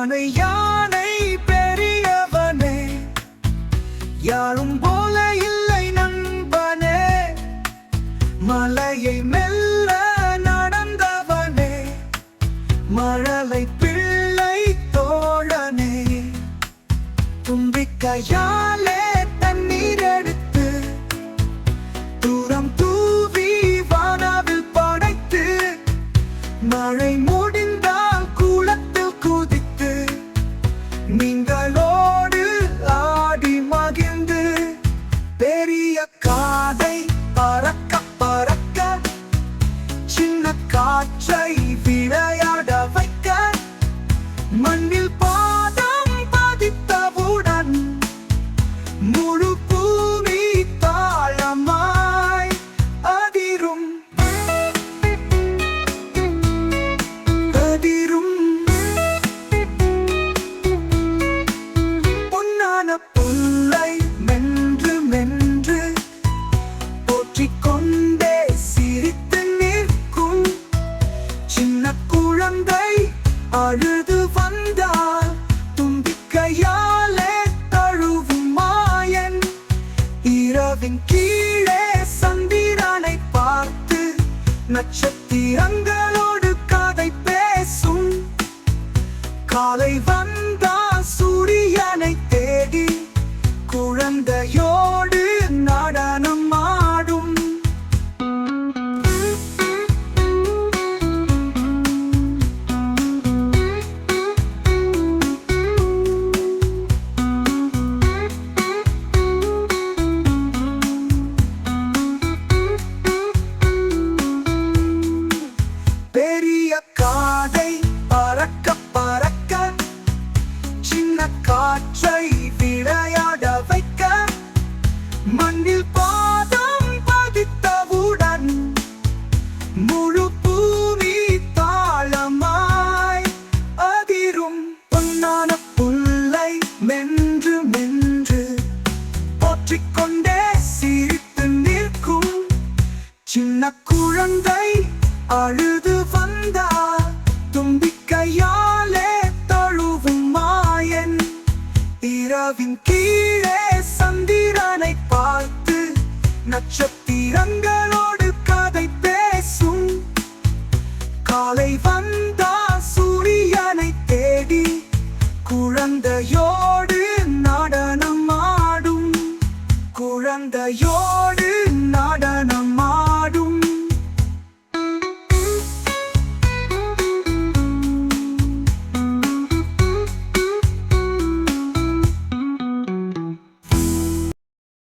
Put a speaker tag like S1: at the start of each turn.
S1: யானை யானை பெரியவனே, யாரும் போல இல்லை நண்பனே. மலையை மெல்ல நடந்தவனே, மழலை பிள்ளை தோழனே. தும்பிக்கையாலே தண்ணீர் எடுத்து தூரம் தூவி வானவில் படைத்து, மழை முடிந்தால் குளத்தில் குதித்து நீங்களோடு ஆடி மகிழ்ந்து, பெரிய காதை பறக்க பறக்க சின்ன காற்றை விளையாட வைக்க, மண்ணில் பாதம் பதித்தவுடன் முழு பூமி தாளமாய் அதிரும் அதிரும். பொன்னான புல்லை மென்று மென்று போற்றிக் கொண்டே சிரித்து நிற்கும் சின்ன குழந்தை அழுது வந்தால் தும்பிக்கையாலே தழுவும் மாயன். இரவின் கீழே சந்திரனை பார்த்து நட்சத்திரங்களோடு கதை பேசும். காலை வந்தால் சூரியனை தேடி குழந்தையோடு நடனம் ஆடும். பெரிய காதை பறக்க பறக்க சின்ன காற்றை விளையாட வைக்க, மண்ணில் பாதம் பதித்தவுடன் முழு பூமி தாளமாய் அதிரும். பொன்னான புல்லை மென்று மென்று போற்றிக் கொண்டே சிரித்து நிற்கும் சின்ன குழந்தை அழுது வந்தால் தும்பிக்கையாலே தழுவும் மாயன். இரவின் கீழே சந்திரனை பார்த்து நட்சத்திரங்களோடு கதை பேசும். காலை வந்தால் சூரியனை தேடி குழந்தையோடு நடனம் ஆடும். குழந்தையோடு